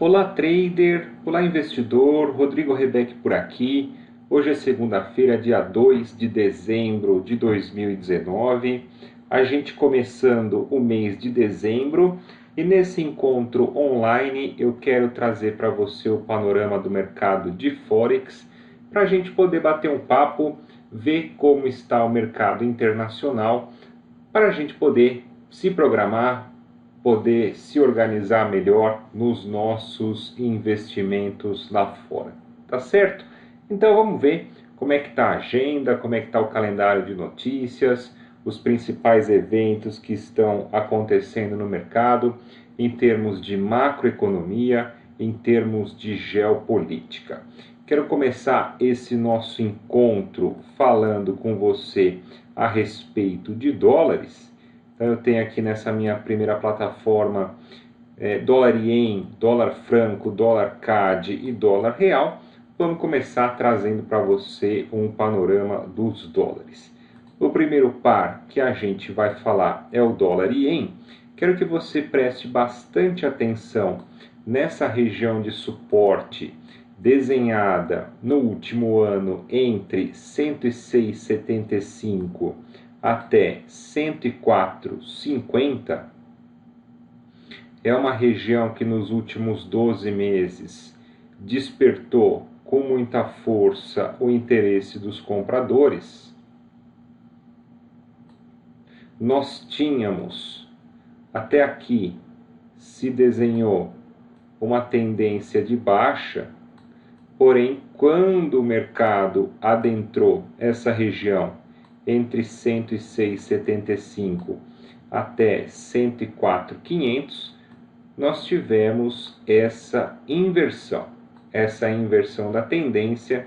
Olá trader, olá investidor, Rodrigo Rebeck por aqui. Hoje é segunda-feira, dia 2 de dezembro de 2019. A gente começando o mês de dezembro e nesse encontro online eu quero trazer para você o panorama do mercado de Forex para a gente poder bater um papo, ver como está o mercado internacional, para a gente poder se programar, poder se organizar melhor nos nossos investimentos lá fora, tá certo? Então vamos ver como é que está a agenda, como é que está o calendário de notícias, os principais eventos que estão acontecendo no mercado em termos de macroeconomia, em termos de geopolítica. Quero começar esse nosso encontro falando com você a respeito de dólares. Então eu tenho aqui nessa minha primeira plataforma dólar ien, dólar franco, dólar CAD e dólar real. Vamos começar trazendo para você um panorama dos dólares. O primeiro par que a gente vai falar é o dólar ien. Quero que você preste bastante atenção nessa região de suporte desenhada no último ano entre 106,75 até 104,50. É uma região que nos últimos 12 meses despertou com muita força o interesse dos compradores. Nós tínhamos, até aqui, se desenhou uma tendência de baixa, porém, quando o mercado adentrou essa região entre 106,75 até 104,500, nós tivemos essa inversão da tendência.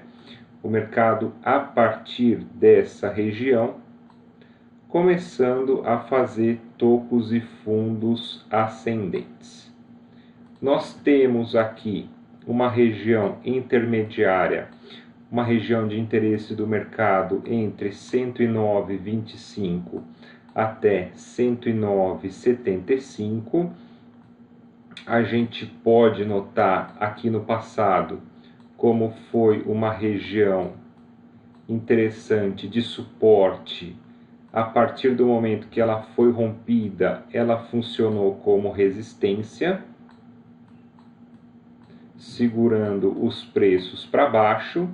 O mercado, a partir dessa região, começando a fazer topos e fundos ascendentes. Nós temos aqui uma região intermediária, uma região de interesse do mercado entre 109,25 até 109,75. A gente pode notar aqui no passado como foi uma região interessante de suporte. A partir do momento que ela foi rompida, ela funcionou como resistência, segurando os preços para baixo.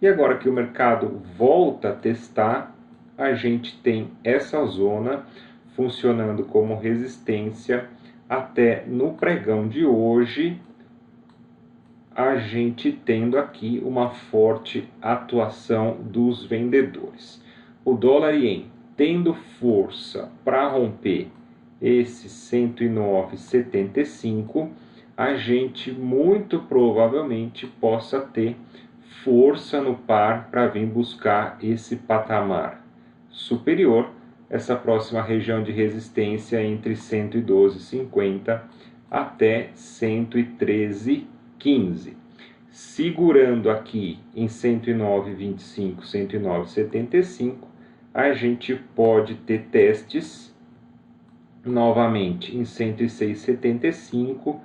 E agora que o mercado volta a testar, a gente tem essa zona funcionando como resistência. Até no pregão de hoje, a gente tendo aqui uma forte atuação dos vendedores. O dólar ien tendo força para romper esse 109,75, a gente muito provavelmente possa ter força no par para vir buscar esse patamar superior, essa próxima região de resistência entre 112,50 até 113,15. Segurando aqui em 109,25, 109,75, a gente pode ter testes novamente em 106,75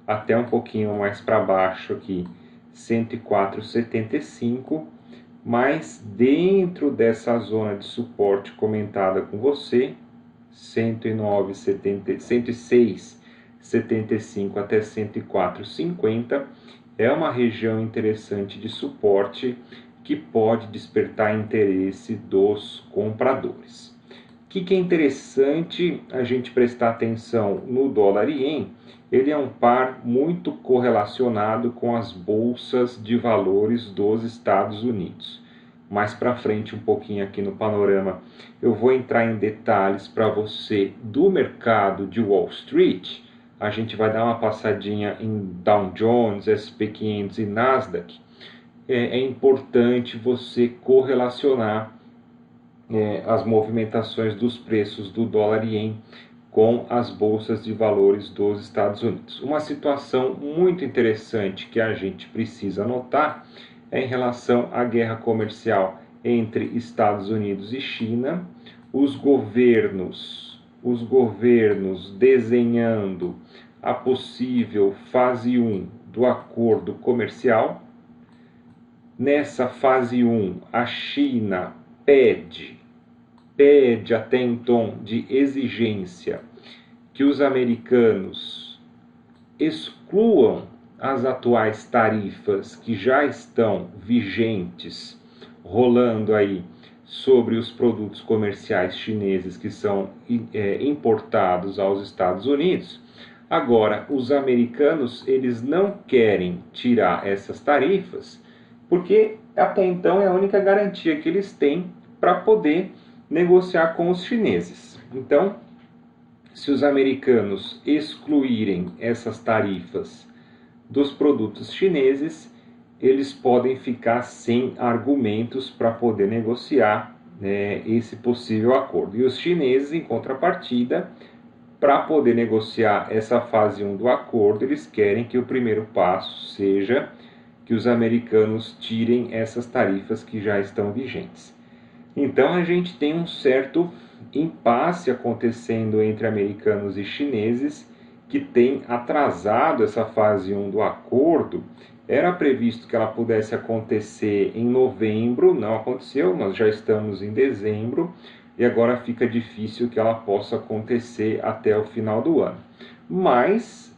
até um pouquinho mais para baixo aqui, 104,75, mas dentro dessa zona de suporte comentada com você, 106,75 até 104,50, é uma região interessante de suporte que pode despertar interesse dos compradores. O que é interessante a gente prestar atenção no dólar ien? Ele é um par muito correlacionado com as bolsas de valores dos Estados Unidos. Mais para frente, um pouquinho aqui no panorama, eu vou entrar em detalhes para você do mercado de Wall Street. A gente vai dar uma passadinha em Dow Jones, SP 500 e Nasdaq. É importante você correlacionar as movimentações dos preços do dólar ien com as bolsas de valores dos Estados Unidos. Uma situação muito interessante que a gente precisa notar é em relação à guerra comercial entre Estados Unidos e China. Os governos desenhando a possível fase 1 do acordo comercial. Nessa fase 1, a China pede até em tom de exigência que os americanos excluam as atuais tarifas que já estão vigentes, rolando aí sobre os produtos comerciais chineses que são importados aos Estados Unidos. Agora, os americanos, eles não querem tirar essas tarifas, porque até então é a única garantia que eles têm para poder negociar com os chineses. Então, se os americanos excluírem essas tarifas dos produtos chineses, eles podem ficar sem argumentos para poder negociar esse possível acordo. E os chineses, em contrapartida, para poder negociar essa fase 1 do acordo, eles querem que o primeiro passo seja que os americanos tirem essas tarifas que já estão vigentes. Então a gente tem um certo impasse acontecendo entre americanos e chineses, que tem atrasado essa fase 1 do acordo. Era previsto que ela pudesse acontecer em novembro, não aconteceu, nós já estamos em dezembro, e agora fica difícil que ela possa acontecer até o final do ano. Mas,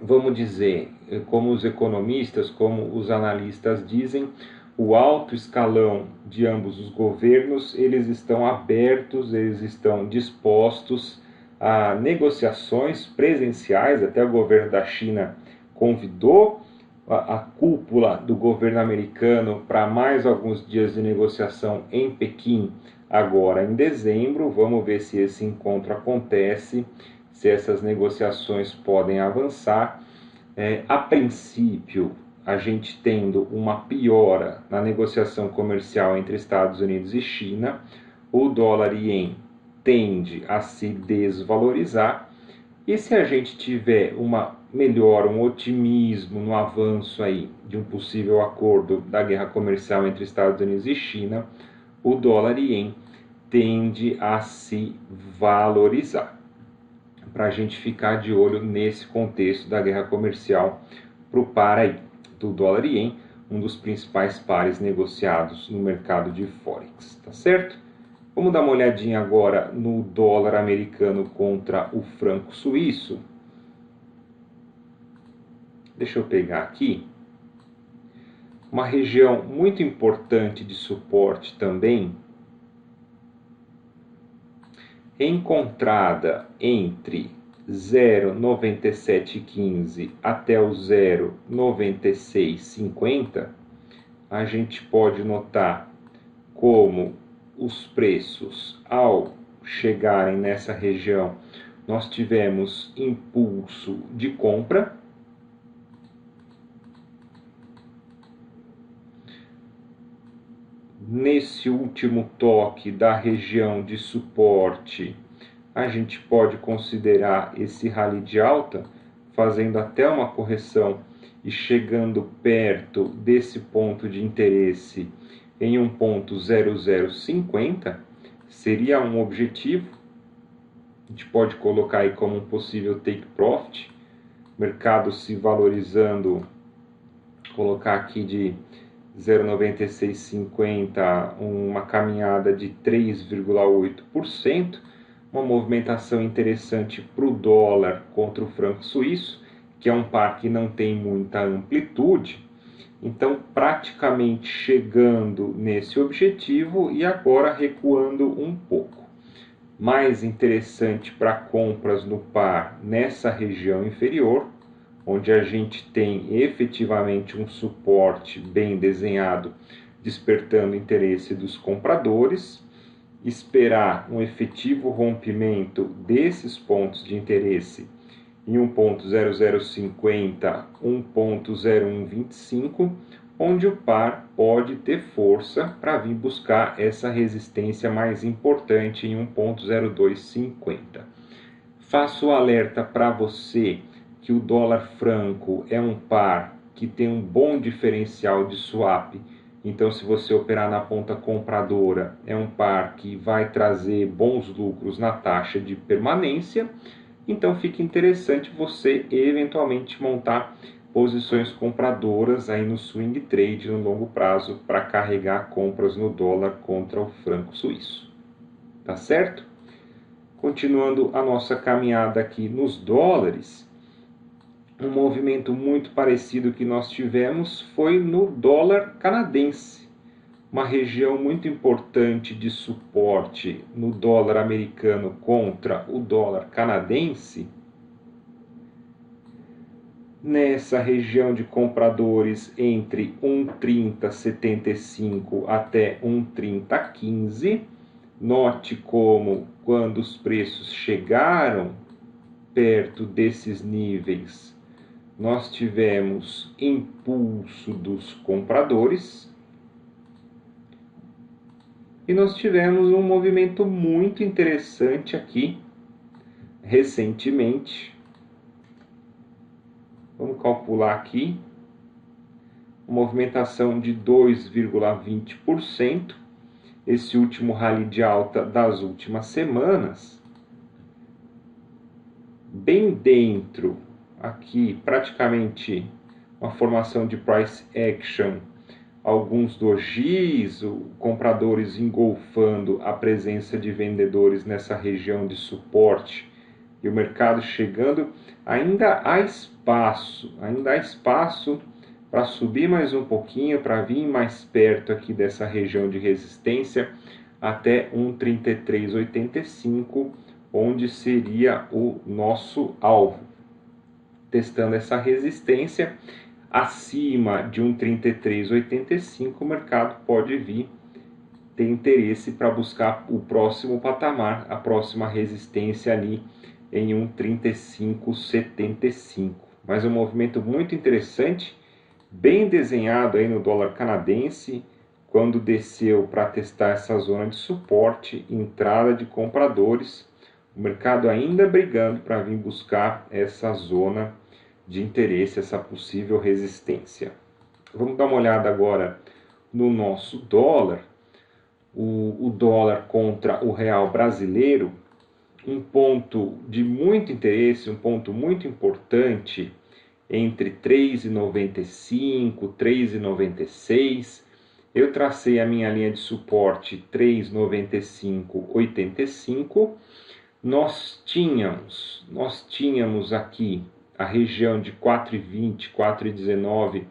vamos dizer, como os economistas, como os analistas dizem, o alto escalão de ambos os governos, eles estão abertos, eles estão dispostos a negociações presenciais. Até o governo da China convidou a cúpula do governo americano para mais alguns dias de negociação em Pequim, agora em dezembro. Vamos ver se esse encontro acontece, se essas negociações podem avançar. A princípio, a gente tendo uma piora na negociação comercial entre Estados Unidos e China, o dólar iene tende a se desvalorizar. E se a gente tiver uma melhora, um otimismo no avanço aí de um possível acordo da guerra comercial entre Estados Unidos e China, o dólar iene tende a se valorizar. Para a gente ficar de olho nesse contexto da guerra comercial para o par aí do dólar iene, um dos principais pares negociados no mercado de Forex, tá certo? Vamos dar uma olhadinha agora no dólar americano contra o franco suíço. Deixa eu pegar aqui. Uma região muito importante de suporte também, encontrada entre 0,9715 até o 0,9650, a gente pode notar como os preços, ao chegarem nessa região, nós tivemos impulso de compra. Nesse último toque da região de suporte, a gente pode considerar esse rally de alta, fazendo até uma correção e chegando perto desse ponto de interesse em 1,0050, seria um objetivo. A gente pode colocar aí como um possível take profit, mercado se valorizando, colocar aqui de 0,9650, uma caminhada de 3,8%, uma movimentação interessante para o dólar contra o franco suíço, que é um par que não tem muita amplitude. Então, praticamente chegando nesse objetivo e agora recuando um pouco. Mais interessante para compras no par nessa região inferior, onde a gente tem efetivamente um suporte bem desenhado, despertando interesse dos compradores. Esperar um efetivo rompimento desses pontos de interesse em 1,0050, 1,0125, onde o par pode ter força para vir buscar essa resistência mais importante em 1,0250. Faço o alerta para você que o dólar franco é um par que tem um bom diferencial de swap. Então, se você operar na ponta compradora, é um par que vai trazer bons lucros na taxa de permanência. Então fica interessante você eventualmente montar posições compradoras aí no swing trade no longo prazo para carregar compras no dólar contra o franco suíço. Tá certo? Continuando a nossa caminhada aqui nos dólares, um movimento muito parecido que nós tivemos foi no dólar canadense. Uma região muito importante de suporte no dólar americano contra o dólar canadense. Nessa região de compradores entre 1,3075 até 1,3015. Note como, quando os preços chegaram perto desses níveis, nós tivemos impulso dos compradores e nós tivemos um movimento muito interessante aqui recentemente. Vamos calcular aqui uma movimentação de 2,20%. Esse último rally de alta das últimas semanas, bem dentro aqui, praticamente uma formação de price action, alguns dojis, compradores engolfando a presença de vendedores nessa região de suporte e o mercado chegando, ainda há espaço para subir mais um pouquinho, para vir mais perto aqui dessa região de resistência até 1,3385, onde seria o nosso alvo. Testando essa resistência, acima de 1,3385, o mercado pode vir ter interesse para buscar o próximo patamar, a próxima resistência ali em 1,3575. Mas um movimento muito interessante, bem desenhado aí no dólar canadense, quando desceu para testar essa zona de suporte, entrada de compradores, o mercado ainda brigando para vir buscar essa zona de interesse, essa possível resistência. Vamos dar uma olhada agora no nosso dólar, o dólar contra o real brasileiro, um ponto de muito interesse, um ponto muito importante, entre 3,95, 3,96. Eu tracei a minha linha de suporte 3,95,85. Nós tínhamos aqui a região de 4,20, 4,19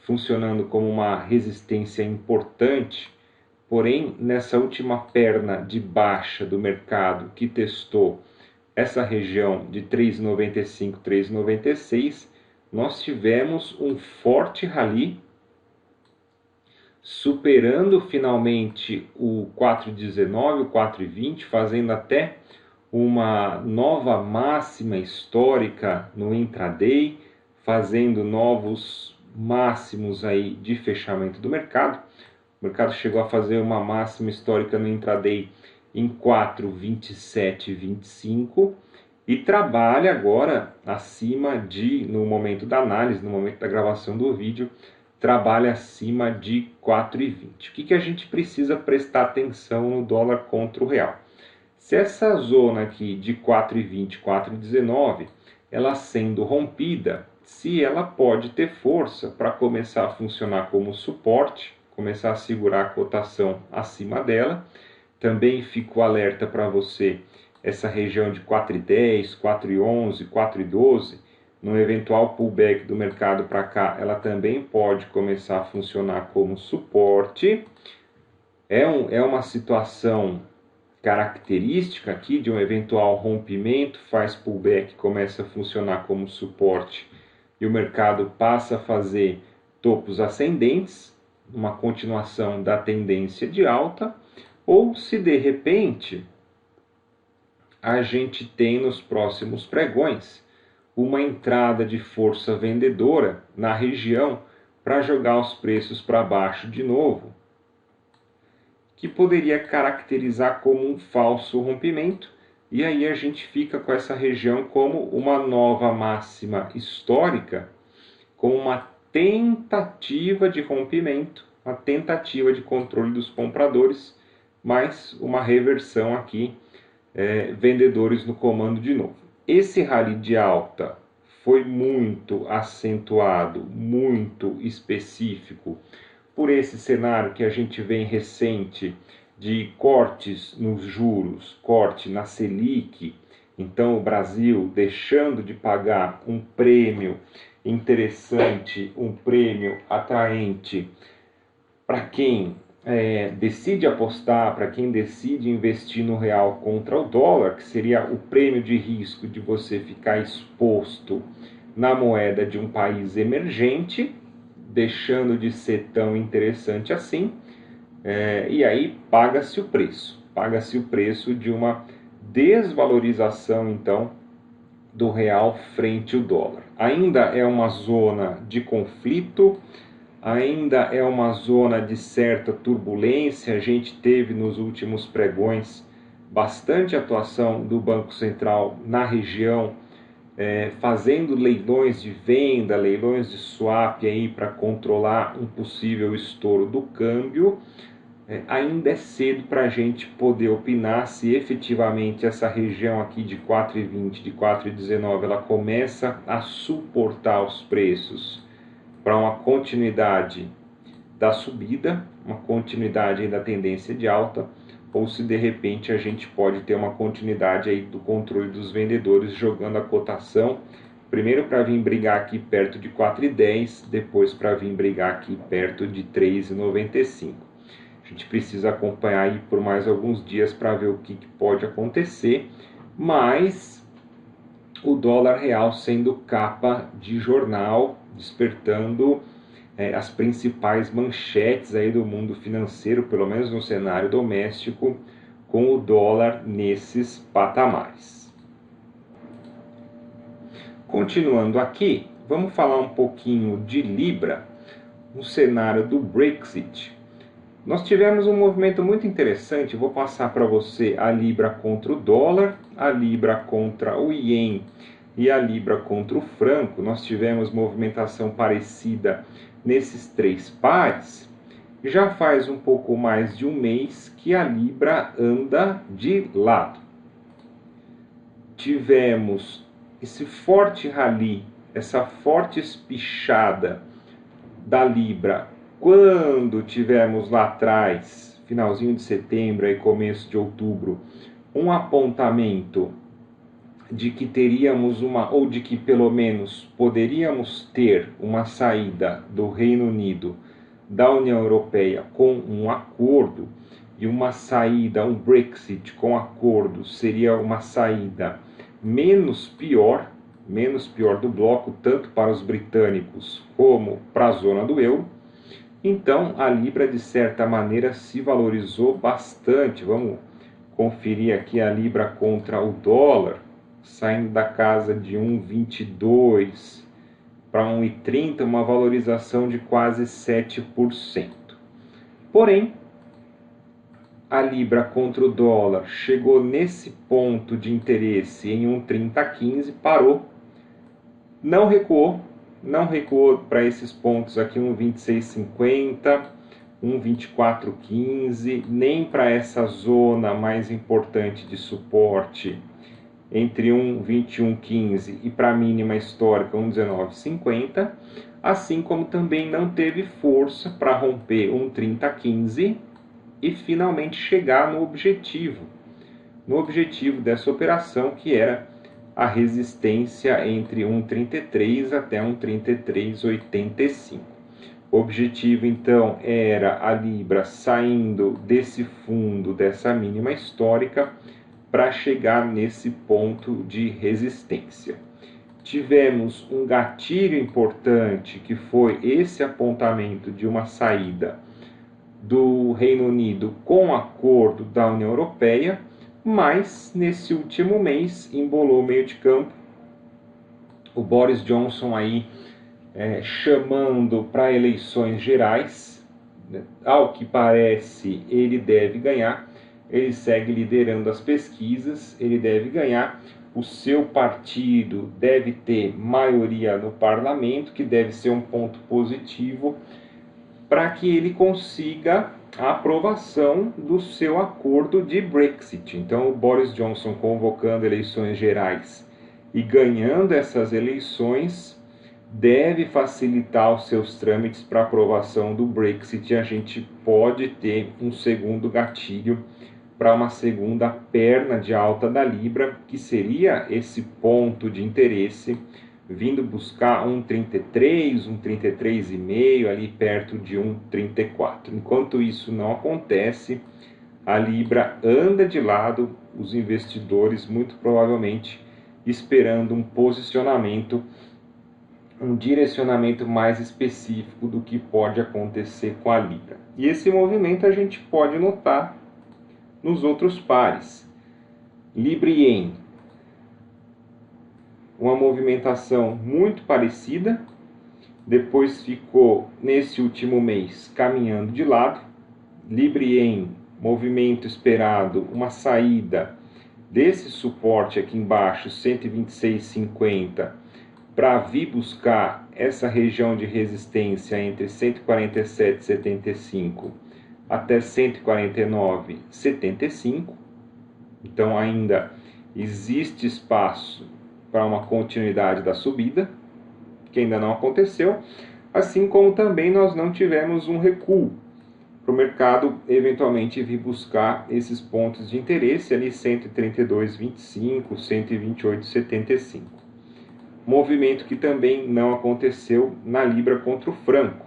funcionando como uma resistência importante, porém nessa última perna de baixa do mercado que testou essa região de 3,95, 3,96, nós tivemos um forte rally, superando finalmente o 4,19, o 4,20, fazendo até uma nova máxima histórica no intraday, fazendo novos máximos aí de fechamento do mercado. O mercado chegou a fazer uma máxima histórica no intraday em 4,2725 e trabalha agora acima de, no momento da análise, no momento da gravação do vídeo, trabalha acima de 4,20. O que a gente precisa prestar atenção no dólar contra o real? Se essa zona aqui de 4,20, 4,19, ela sendo rompida, se ela pode ter força para começar a funcionar como suporte, começar a segurar a cotação acima dela. Também fico alerta para você essa região de 4,10, 4,11, 4,12, no eventual pullback do mercado para cá, ela também pode começar a funcionar como suporte. É uma situação característica aqui de um eventual rompimento, faz pullback, começa a funcionar como suporte e o mercado passa a fazer topos ascendentes, uma continuação da tendência de alta, ou se de repente a gente tem nos próximos pregões uma entrada de força vendedora na região para jogar os preços para baixo de novo, que poderia caracterizar como um falso rompimento, e aí a gente fica com essa região como uma nova máxima histórica, com uma tentativa de rompimento, uma tentativa de controle dos compradores, mas uma reversão aqui, vendedores no comando de novo. Esse rally de alta foi muito acentuado, muito específico por esse cenário que a gente vem recente de cortes nos juros, corte na Selic. Então o Brasil deixando de pagar um prêmio interessante, um prêmio atraente para quem decide apostar, para quem decide investir no real contra o dólar, que seria o prêmio de risco de você ficar exposto na moeda de um país emergente, deixando de ser tão interessante assim, e aí paga-se o preço de uma desvalorização, então, do real frente ao dólar. Ainda é uma zona de conflito, ainda é uma zona de certa turbulência. A gente teve nos últimos pregões bastante atuação do Banco Central na região, fazendo leilões de venda, leilões de swap aí para controlar um possível estouro do câmbio. Ainda é cedo para a gente poder opinar se efetivamente essa região aqui de 4,20, de 4,19, ela começa a suportar os preços para uma continuidade da subida, uma continuidade da tendência de alta, ou se de repente a gente pode ter uma continuidade aí do controle dos vendedores jogando a cotação, primeiro para vir brigar aqui perto de 4,10, depois para vir brigar aqui perto de 3,95. A gente precisa acompanhar aí por mais alguns dias para ver o que pode acontecer, mas o dólar real sendo capa de jornal, despertando as principais manchetes aí do mundo financeiro, pelo menos no cenário doméstico, com o dólar nesses patamares. Continuando aqui, vamos falar um pouquinho de Libra, no cenário do Brexit. Nós tivemos um movimento muito interessante, vou passar para você a Libra contra o dólar, a Libra contra o Ien e a Libra contra o franco. Nós tivemos movimentação parecida nesses três pares. Já faz um pouco mais de um mês que a Libra anda de lado. Tivemos esse forte rally, essa forte espichada da Libra quando tivemos lá atrás, finalzinho de setembro e começo de outubro, um apontamento de que teríamos ou de que pelo menos poderíamos ter uma saída do Reino Unido da União Europeia com um acordo, e uma saída, um Brexit com acordo seria uma saída menos pior do bloco, tanto para os britânicos como para a zona do euro. Então a Libra de certa maneira se valorizou bastante. Vamos conferir aqui a Libra contra o dólar, saindo da casa de 1,22 para 1,30, uma valorização de quase 7%. Porém, a Libra contra o dólar chegou nesse ponto de interesse em 1,3015, parou, não recuou para esses pontos aqui, 1,2650, 1,2415, nem para essa zona mais importante de suporte entre 1,2115 e para a mínima histórica 1,1950, assim como também não teve força para romper 1,3015 e finalmente chegar no objetivo dessa operação, que era a resistência entre 1,33 até 1,3385. O objetivo então era a Libra saindo desse fundo, dessa mínima histórica, para chegar nesse ponto de resistência. Tivemos um gatilho importante, que foi esse apontamento de uma saída do Reino Unido com acordo da União Europeia, mas nesse último mês embolou o meio de campo. O Boris Johnson aí chamando para eleições gerais, ao que parece ele deve ganhar, ele segue liderando as pesquisas, ele deve ganhar, o seu partido deve ter maioria no parlamento, que deve ser um ponto positivo para que ele consiga a aprovação do seu acordo de Brexit. Então, o Boris Johnson convocando eleições gerais e ganhando essas eleições deve facilitar os seus trâmites para aprovação do Brexit, e a gente pode ter um segundo gatilho para uma segunda perna de alta da Libra, que seria esse ponto de interesse, vindo buscar 1,33, 1,33,5, ali perto de 1,34. Enquanto isso não acontece, a Libra anda de lado, os investidores muito provavelmente esperando um posicionamento, um direcionamento mais específico do que pode acontecer com a Libra. E esse movimento a gente pode notar nos outros pares. Libra e Yen, uma movimentação muito parecida, depois ficou nesse último mês caminhando de lado. Libra e Yen, movimento esperado, uma saída desse suporte aqui embaixo, 126,50, para vir buscar essa região de resistência entre 147,75 até 149,75. Então ainda existe espaço para uma continuidade da subida, que ainda não aconteceu, assim como também nós não tivemos um recuo para o mercado eventualmente vir buscar esses pontos de interesse ali, 132,25, 128,75. Movimento que também não aconteceu na Libra contra o franco.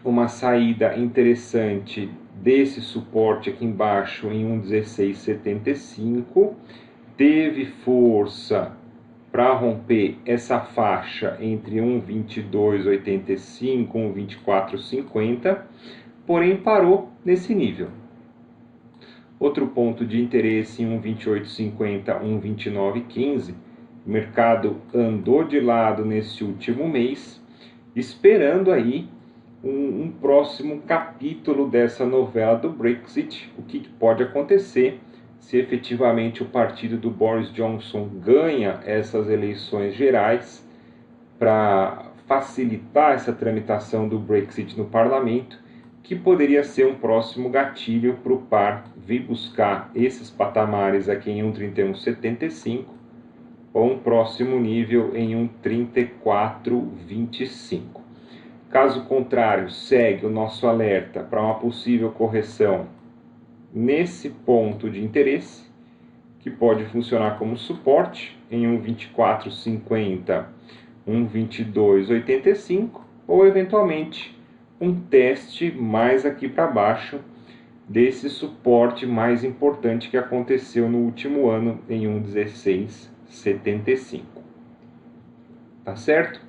Uma saída interessante desse suporte aqui embaixo em 1,1675, teve força para romper essa faixa entre 1,2285 e 1,2450, porém parou nesse nível. Outro ponto de interesse em 1,2850, 1,2915, o mercado andou de lado nesse último mês, esperando aí um próximo capítulo dessa novela do Brexit, o que pode acontecer se efetivamente o partido do Boris Johnson ganha essas eleições gerais para facilitar essa tramitação do Brexit no parlamento, que poderia ser um próximo gatilho para o par vir buscar esses patamares aqui em 1,3175 ou um próximo nível em 1,3425. Caso contrário, segue o nosso alerta para uma possível correção nesse ponto de interesse, que pode funcionar como suporte em 1,2450, 1,2285, ou eventualmente um teste mais aqui para baixo desse suporte mais importante que aconteceu no último ano em 1,1675. Tá certo?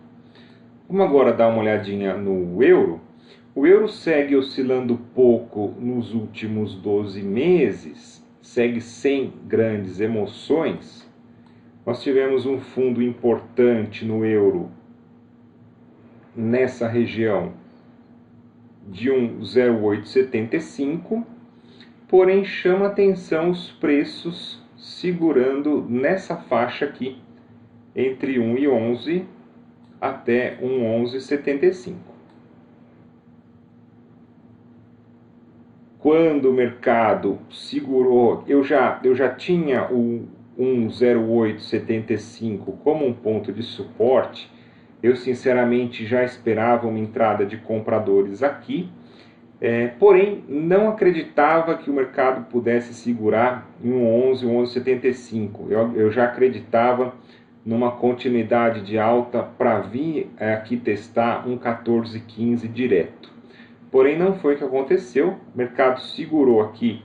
Vamos agora dar uma olhadinha no euro. O euro segue oscilando pouco nos últimos 12 meses, segue sem grandes emoções. Nós tivemos um fundo importante no euro nessa região de 1,0875, porém chama atenção os preços segurando nessa faixa aqui, entre 1,11 até 1,1175. Quando o mercado segurou, eu já tinha o 1,0875 como um ponto de suporte. Eu sinceramente já esperava uma entrada de compradores aqui, porém não acreditava que o mercado pudesse segurar em 11,75. Eu já acreditava numa continuidade de alta para vir aqui testar um 14,15 direto. Porém não foi o que aconteceu, o mercado segurou aqui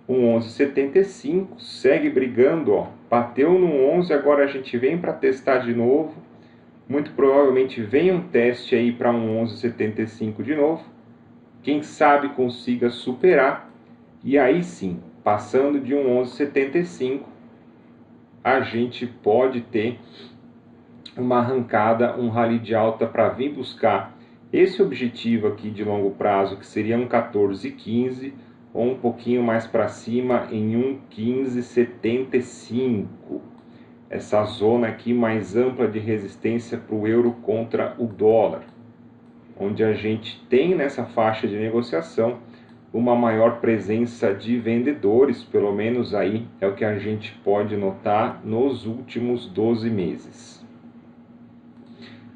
um 11,75, segue brigando, ó, bateu no 11, agora a gente vem para testar de novo, muito provavelmente vem um teste aí para um 11,75 de novo, quem sabe consiga superar, e aí sim, passando de um 11,75, a gente pode ter uma arrancada, um rally de alta para vir buscar esse objetivo aqui de longo prazo, que seria um 14,15, ou um pouquinho mais para cima em um 15,75. Essa zona aqui mais ampla de resistência para o euro contra o dólar, onde a gente tem nessa faixa de negociação uma maior presença de vendedores, pelo menos aí é o que a gente pode notar nos últimos 12 meses.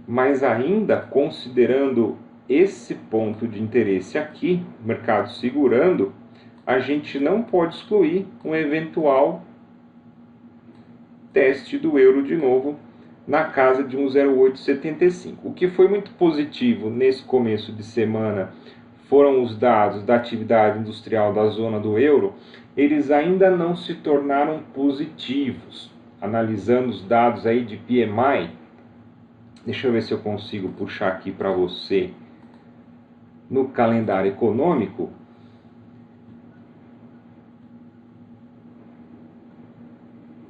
Mas ainda considerando esse ponto de interesse aqui, o mercado segurando, a gente não pode excluir um eventual teste do euro de novo na casa de 1,0875. O que foi muito positivo nesse começo de semana foram os dados da atividade industrial da zona do euro. Eles ainda não se tornaram positivos. Analisando os dados aí de PMI, deixa eu ver se eu consigo puxar aqui para você no calendário econômico.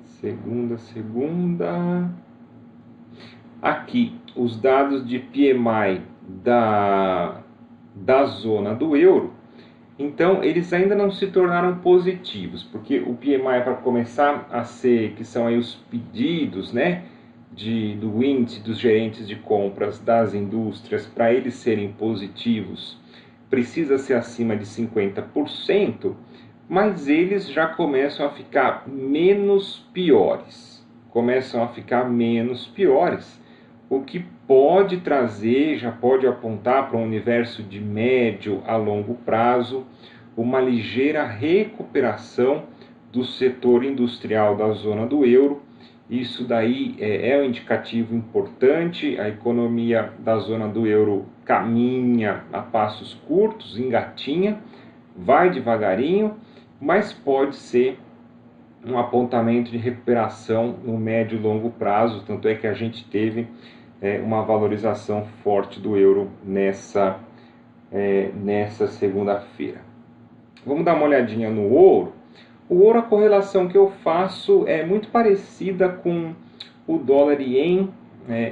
Segunda. Aqui, os dados de PMI da zona do euro. Então, eles ainda não se tornaram positivos, porque o PMI, para começar a ser, que são aí os pedidos, né, do índice dos gerentes de compras das indústrias, para eles serem positivos, precisa ser acima de 50%, mas eles já começam a ficar menos piores. O que pode trazer, já pode apontar para um universo de médio a longo prazo, uma ligeira recuperação do setor industrial da zona do euro. Isso daí é um indicativo importante. A economia da zona do euro caminha a passos curtos, engatinha, vai devagarinho, mas pode ser um apontamento de recuperação no médio e longo prazo. Tanto é que a gente teve uma valorização forte do euro nessa segunda-feira. Vamos dar uma olhadinha no ouro. O ouro, a correlação que eu faço é muito parecida com o dólar e ien.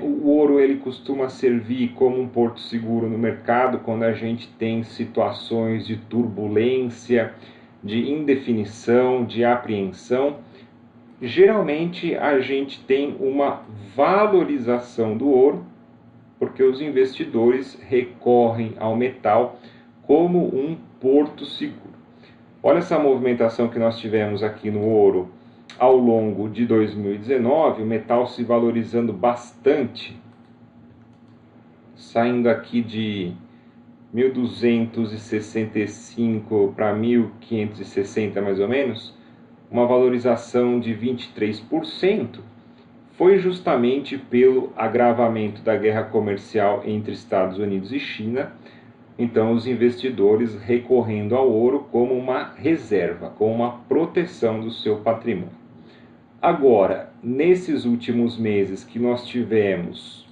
O ouro ele costuma servir como um porto seguro no mercado quando a gente tem situações de turbulência, de indefinição, de apreensão. Geralmente a gente tem uma valorização do ouro, porque os investidores recorrem ao metal como um porto seguro. Olha essa movimentação que nós tivemos aqui no ouro ao longo de 2019, o metal se valorizando bastante, saindo aqui de 1.265 para 1.560 mais ou menos, uma valorização de 23%, foi justamente pelo agravamento da guerra comercial entre Estados Unidos e China. Então, os investidores recorrendo ao ouro como uma reserva, como uma proteção do seu patrimônio. Agora, nesses últimos meses que nós tivemos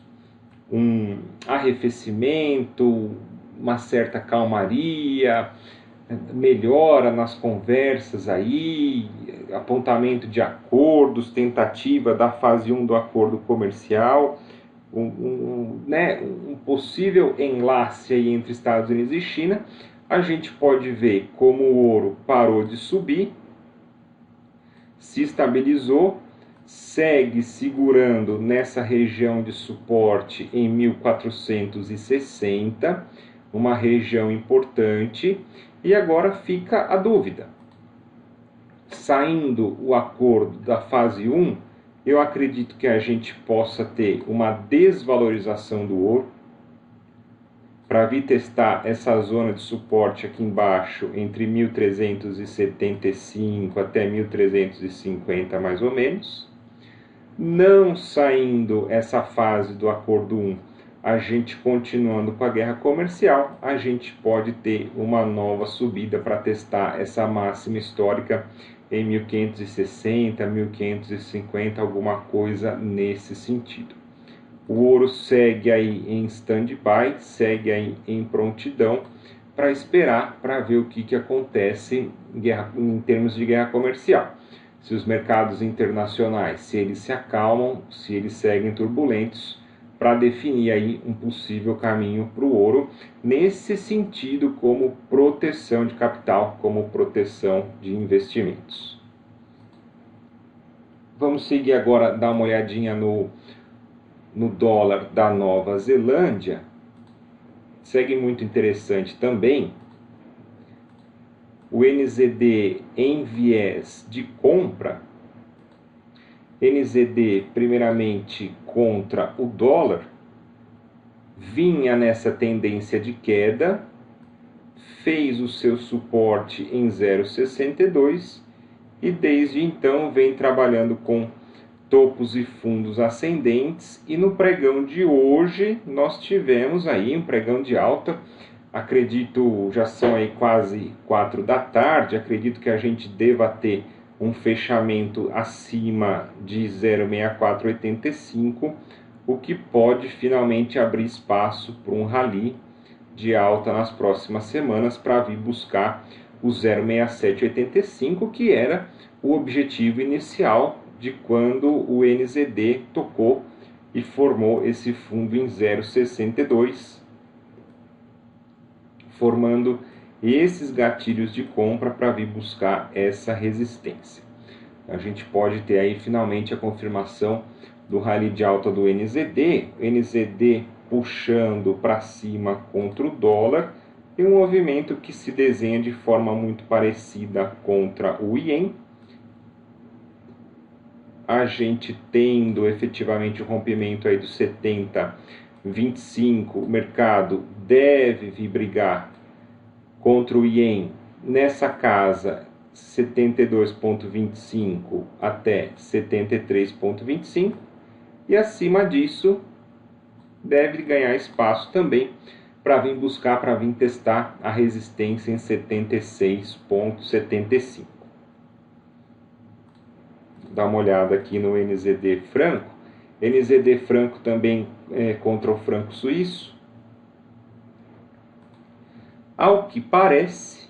um arrefecimento, uma certa calmaria, melhora nas conversas aí, apontamento de acordos, tentativa da fase 1 do acordo comercial, um possível enlace aí entre Estados Unidos e China, a gente pode ver como o ouro parou de subir, se estabilizou, segue segurando nessa região de suporte em 1460, uma região importante, e agora fica a dúvida. Saindo o acordo da fase 1, eu acredito que a gente possa ter uma desvalorização do ouro para vir testar essa zona de suporte aqui embaixo entre 1.375 até 1.350 mais ou menos. Não saindo essa fase do acordo 1, a gente continuando com a guerra comercial, a gente pode ter uma nova subida para testar essa máxima histórica em 1560, 1550, alguma coisa nesse sentido. O ouro segue aí em stand-by, segue aí em prontidão para esperar, para ver o que acontece em termos de guerra comercial. Se os mercados internacionais, se eles se acalmam, se eles seguem turbulentos, para definir aí um possível caminho para o ouro, nesse sentido como proteção de capital, como proteção de investimentos. Vamos seguir agora, dar uma olhadinha no dólar da Nova Zelândia. Segue muito interessante também. o NZD em viés de compra, NZD primeiramente contra o dólar, vinha nessa tendência de queda, fez o seu suporte em 0,62 e desde então vem trabalhando com topos e fundos ascendentes, e no pregão de hoje nós tivemos aí um pregão de alta. Acredito, já são aí quase 4 da tarde, acredito que a gente deva ter um fechamento acima de 0,6485, o que pode finalmente abrir espaço para um rally de alta nas próximas semanas para vir buscar o 0,6785, que era o objetivo inicial de quando o NZD tocou e formou esse fundo em 0,62, formando esses gatilhos de compra para vir buscar essa resistência. A gente pode ter aí finalmente a confirmação do rally de alta do NZD, NZD puxando para cima contra o dólar, e um movimento que se desenha de forma muito parecida contra o Ien. A gente tendo efetivamente o rompimento aí dos 70,25, o mercado deve vir brigar contra o Ien nessa casa 72,25 até 73,25, e acima disso deve ganhar espaço também para vir buscar, para vir testar a resistência em 76,75. Dá uma olhada aqui no NZD franco. NZD franco também contra o franco suíço. Ao que parece,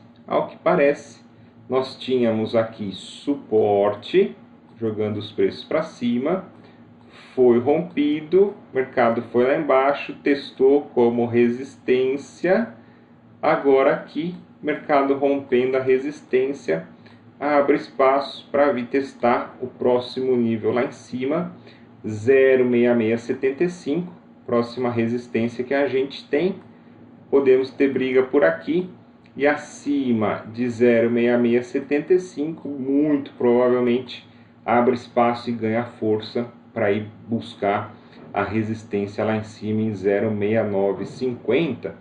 nós tínhamos aqui suporte, jogando os preços para cima, foi rompido, o mercado foi lá embaixo, testou como resistência. Agora aqui, mercado rompendo a resistência, abre espaço para vir testar o próximo nível lá em cima, 0,6675, próxima resistência que a gente tem. Podemos ter briga por aqui, e acima de 0,6675, muito provavelmente abre espaço e ganha força para ir buscar a resistência lá em cima em 0,6950.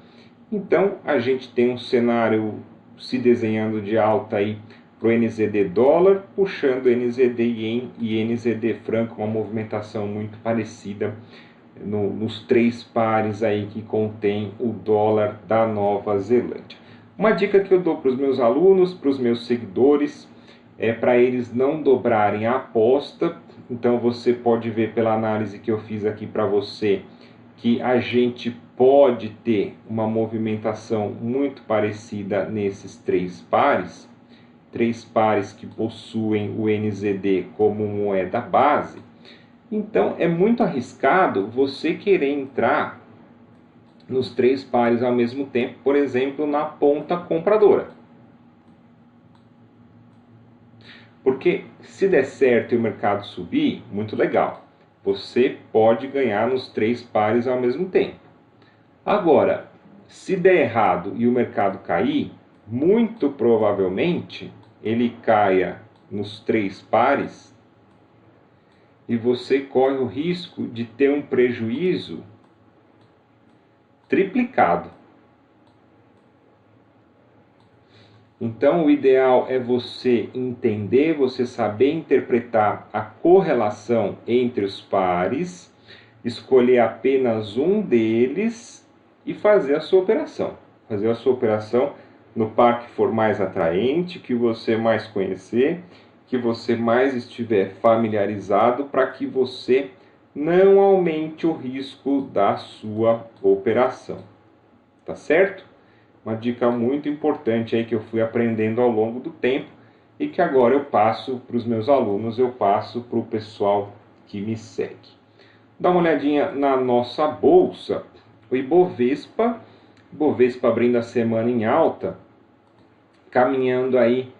Então a gente tem um cenário se desenhando de alta aí para o NZD dólar, puxando NZD Ien e NZD franco, uma movimentação muito parecida nos 3 pares aí que contém o dólar da Nova Zelândia. Uma dica que eu dou para os meus alunos, para os meus seguidores, é para eles não dobrarem a aposta. Então você pode ver pela análise que eu fiz aqui para você que a gente pode ter uma movimentação muito parecida nesses 3 pares. 3 pares que possuem o NZD como moeda base. Então é muito arriscado você querer entrar nos 3 pares ao mesmo tempo, por exemplo, na ponta compradora. Porque se der certo e o mercado subir, muito legal. Você pode ganhar nos 3 pares ao mesmo tempo. Agora, se der errado e o mercado cair, muito provavelmente ele caia nos 3 pares e você corre o risco de ter um prejuízo triplicado. Então o ideal é você entender, você saber interpretar a correlação entre os pares, escolher apenas um deles e fazer a sua operação. Fazer a sua operação no par que for mais atraente, que você mais conhecer, que você mais estiver familiarizado, para que você não aumente o risco da sua operação. Tá certo? Uma dica muito importante aí que eu fui aprendendo ao longo do tempo e que agora eu passo para os meus alunos, eu passo para o pessoal que me segue. Dá uma olhadinha na nossa bolsa. O Ibovespa abrindo a semana em alta, caminhando aí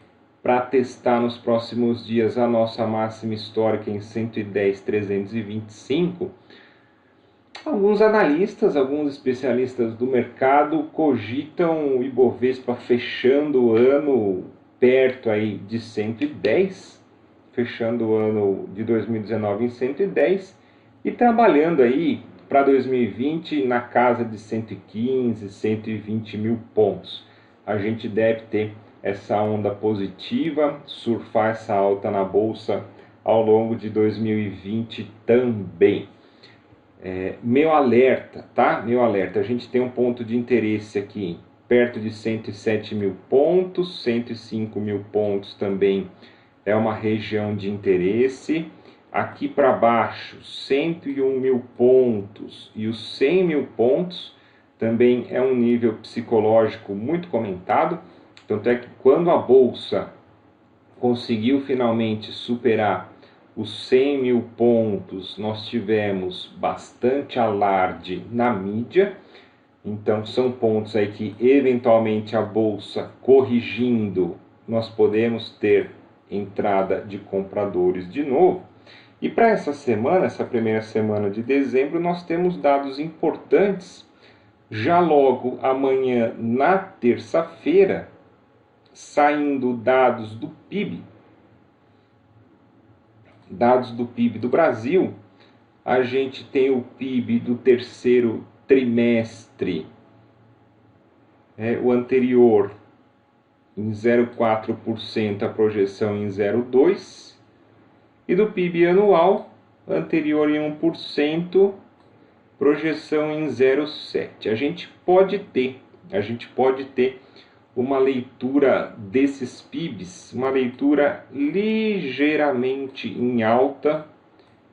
para testar nos próximos dias a nossa máxima histórica em 110.325. Alguns analistas, alguns especialistas do mercado cogitam o Ibovespa fechando o ano perto aí de 110, fechando o ano de 2019 em 110 e trabalhando aí para 2020 na casa de 115, 120 mil pontos. A gente deve ter essa onda positiva, surfar essa alta na bolsa ao longo de 2020 também. Meu alerta, tá? Meu alerta, a gente tem um ponto de interesse aqui perto de 107 mil pontos, 105 mil pontos também é uma região de interesse. Aqui para baixo, 101 mil pontos e os 100 mil pontos também é um nível psicológico muito comentado. Tanto é que quando a bolsa conseguiu finalmente superar os 100 mil pontos, nós tivemos bastante alarde na mídia. Então são pontos aí que eventualmente a bolsa corrigindo, nós podemos ter entrada de compradores de novo. E para essa semana, essa primeira semana de dezembro, nós temos dados importantes. Já logo amanhã, na terça-feira, saindo dados do PIB. Dados do PIB do Brasil. A gente tem o PIB do terceiro trimestre, o anterior em 0,4%, a projeção em 0,2%, e do PIB anual, anterior em 1%, projeção em 0,7%. A gente pode ter uma leitura desses PIBs, uma leitura ligeiramente em alta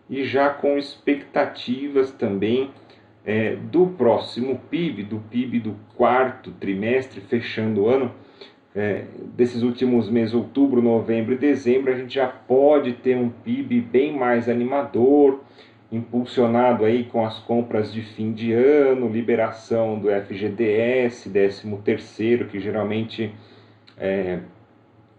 e já com expectativas também do próximo PIB, do PIB do quarto trimestre, fechando o ano, desses últimos meses, outubro, novembro e dezembro, a gente já pode ter um PIB bem mais animador, impulsionado aí com as compras de fim de ano, liberação do FGTS, 13º, que geralmente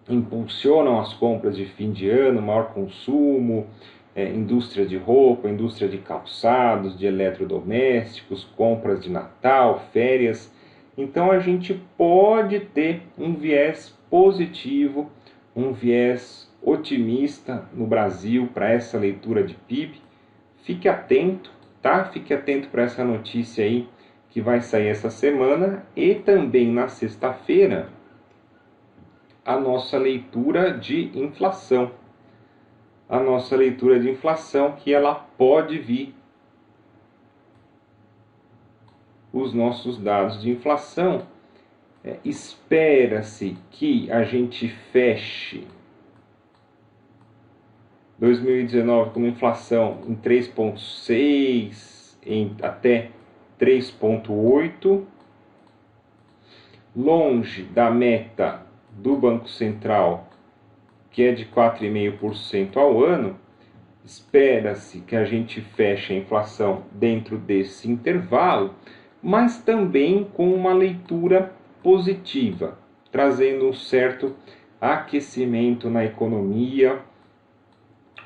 impulsionam as compras de fim de ano, maior consumo, indústria de roupa, indústria de calçados, de eletrodomésticos, compras de Natal, férias. Então a gente pode ter um viés positivo, um viés otimista no Brasil para essa leitura de PIB. Fique atento, tá? Fique atento para essa notícia aí que vai sair essa semana e também na sexta-feira a nossa leitura de inflação. A nossa leitura de inflação, que ela pode vir. Os nossos dados de inflação, espera-se que a gente feche 2019 com uma inflação em 3,6 até 3,8, longe da meta do Banco Central, que é de 4,5% ao ano. Espera-se que a gente feche a inflação dentro desse intervalo, mas também com uma leitura positiva, trazendo um certo aquecimento na economia,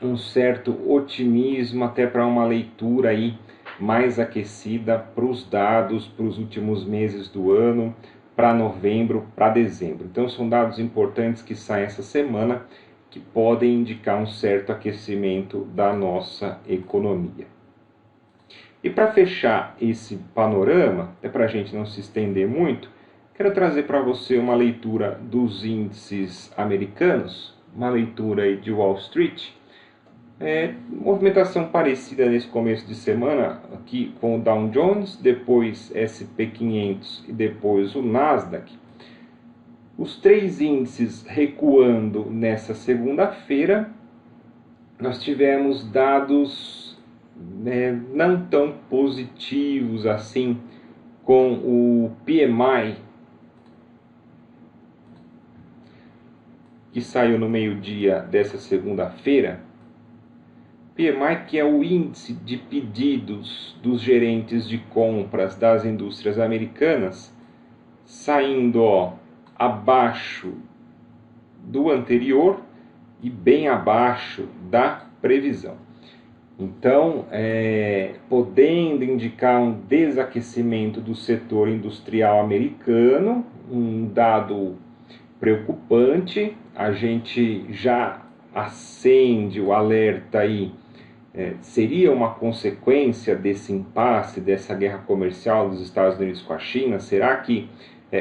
um certo otimismo até para uma leitura aí mais aquecida para os dados, para os últimos meses do ano, para novembro, para dezembro. Então são dados importantes que saem essa semana que podem indicar um certo aquecimento da nossa economia. E para fechar esse panorama, até para a gente não se estender muito, quero trazer para você uma leitura dos índices americanos, uma leitura aí de Wall Street. Movimentação parecida nesse começo de semana, aqui com o Dow Jones, depois SP500 e depois o Nasdaq. Os três índices recuando nessa segunda-feira. Nós tivemos dados não tão positivos assim, com o PMI, que saiu no meio-dia dessa segunda-feira. PMI, que é o índice de pedidos dos gerentes de compras das indústrias americanas, saindo abaixo do anterior e bem abaixo da previsão. Então, podendo indicar um desaquecimento do setor industrial americano, um dado preocupante, a gente já acende o alerta aí. Seria uma consequência desse impasse, dessa guerra comercial dos Estados Unidos com a China? Será que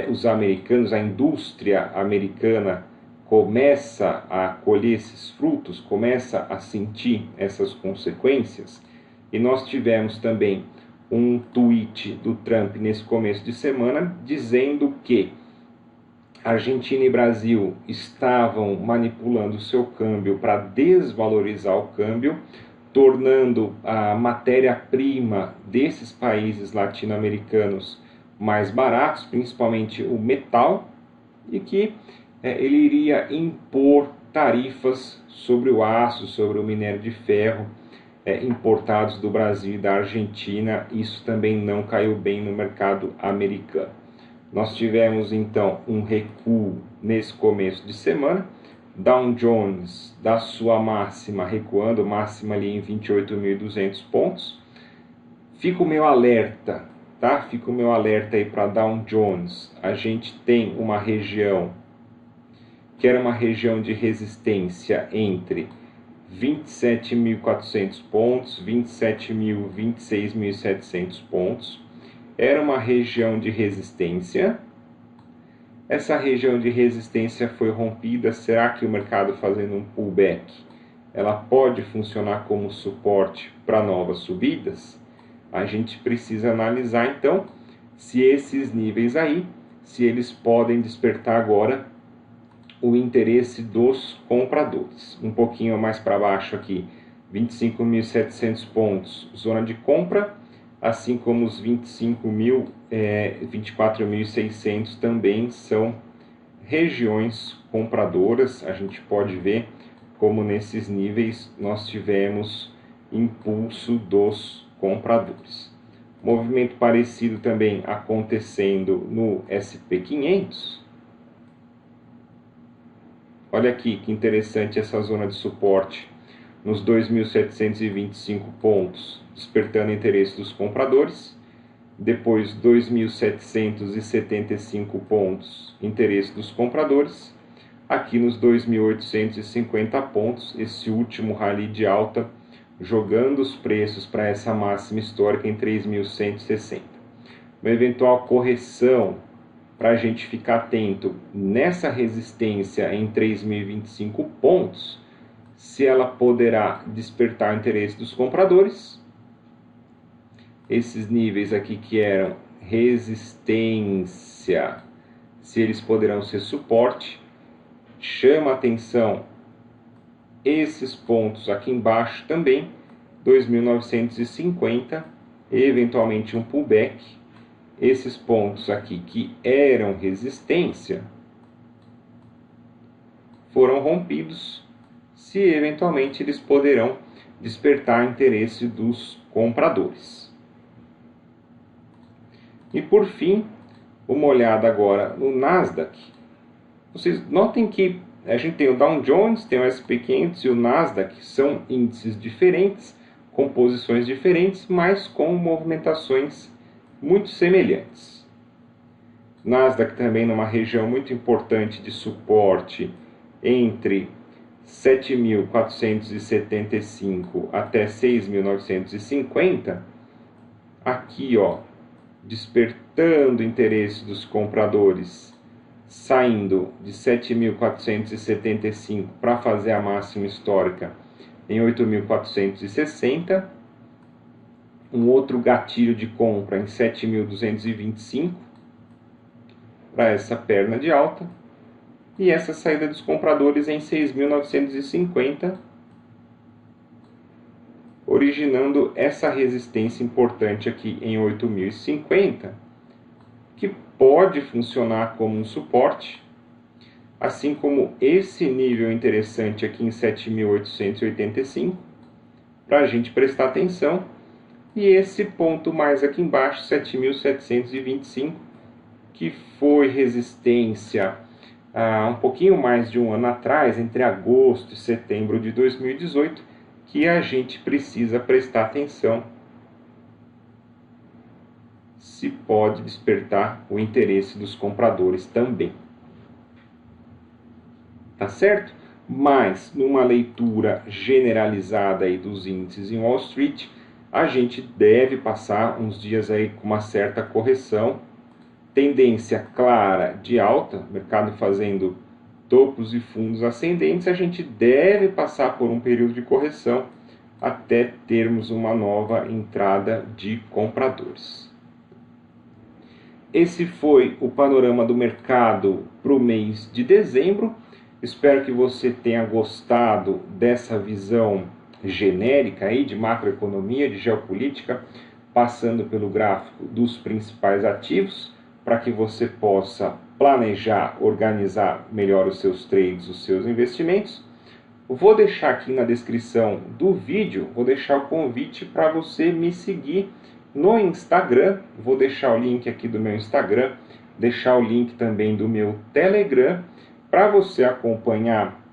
os americanos, a indústria americana começa a colher esses frutos, começa a sentir essas consequências? E nós tivemos também um tweet do Trump nesse começo de semana dizendo que Argentina e Brasil estavam manipulando o seu câmbio para desvalorizar o câmbio, tornando a matéria-prima desses países latino-americanos mais baratos, principalmente o metal, e que ele iria impor tarifas sobre o aço, sobre o minério de ferro importados do Brasil e da Argentina. Isso também não caiu bem no mercado americano. Nós tivemos então um recuo nesse começo de semana, Dow Jones da sua máxima recuando, máxima ali em 28.200 pontos. Fica o meu alerta, tá? Fica o meu alerta aí para Dow Jones. A gente tem uma região que era uma região de resistência entre 27.400 pontos, 27.000, 26.700 pontos. Era uma região de resistência. Essa região de resistência foi rompida. Será que o mercado fazendo um pullback, ela pode funcionar como suporte para novas subidas? A gente precisa analisar então se esses níveis aí, se eles podem despertar agora o interesse dos compradores. Um pouquinho mais para baixo aqui, 25.700 pontos, zona de compra, assim como os 24.600 também são regiões compradoras. A gente pode ver como nesses níveis nós tivemos impulso dos compradores. Movimento parecido também acontecendo no SP500. Olha aqui que interessante essa zona de suporte nos 2.725 pontos, despertando interesse dos compradores. Depois 2.775 pontos, interesse dos compradores. Aqui nos 2.850 pontos, esse último rally de alta, jogando os preços para essa máxima histórica em 3.160. Uma eventual correção para a gente ficar atento nessa resistência em 3.025 pontos, se ela poderá despertar o interesse dos compradores. Esses níveis aqui que eram resistência, se eles poderão ser suporte. Chama atenção esses pontos aqui embaixo também, 2.950, eventualmente um pullback. Esses pontos aqui que eram resistência foram rompidos, se eventualmente eles poderão despertar interesse dos compradores. E por fim, uma olhada agora no Nasdaq. Vocês notem que a gente tem o Dow Jones, tem o SP500 e o Nasdaq, são índices diferentes, com posições diferentes, mas com movimentações muito semelhantes. Nasdaq também numa região muito importante de suporte entre 7.475 até 6.950. Aqui, ó, despertando interesse dos compradores, saindo de 7.475 para fazer a máxima histórica em 8.460. Um outro gatilho de compra em 7.225 para essa perna de alta. E essa saída dos compradores em 6.950, originando essa resistência importante aqui em 8.050, que pode funcionar como um suporte, assim como esse nível interessante aqui em 7.885, para a gente prestar atenção. E esse ponto mais aqui embaixo, 7.725, que foi resistência há um pouquinho mais de um ano atrás, entre agosto e setembro de 2018, que a gente precisa prestar atenção se pode despertar o interesse dos compradores também. tá certo? Mas numa leitura generalizada aí dos índices em Wall Street, a gente deve passar uns dias aí com uma certa correção, tendência clara de alta, mercado fazendo topos e fundos ascendentes, a gente deve passar por um período de correção até termos uma nova entrada de compradores. Esse foi o panorama do mercado para o mês de dezembro. Espero que você tenha gostado dessa visão genérica aí de macroeconomia, de geopolítica, passando pelo gráfico dos principais ativos, para que você possa planejar, organizar melhor os seus trades, os seus investimentos. Vou deixar aqui na descrição do vídeo, vou deixar o convite para você me seguir no Instagram. Vou deixar o link aqui do meu Instagram, deixar o link também do meu Telegram, para você acompanhar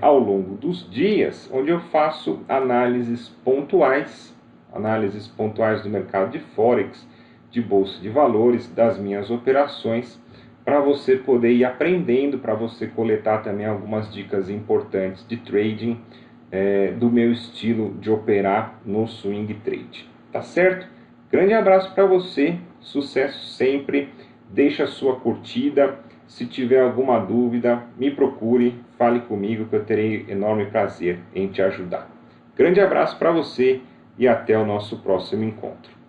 ao longo dos dias, onde eu faço análises pontuais do mercado de Forex, de bolsa de valores, das minhas operações, para você poder ir aprendendo, para você coletar também algumas dicas importantes de trading, do meu estilo de operar no swing trade. Tá certo? Grande abraço para você, sucesso sempre, deixa a sua curtida, se tiver alguma dúvida, me procure, fale comigo que eu terei enorme prazer em te ajudar. Grande abraço para você e até o nosso próximo encontro.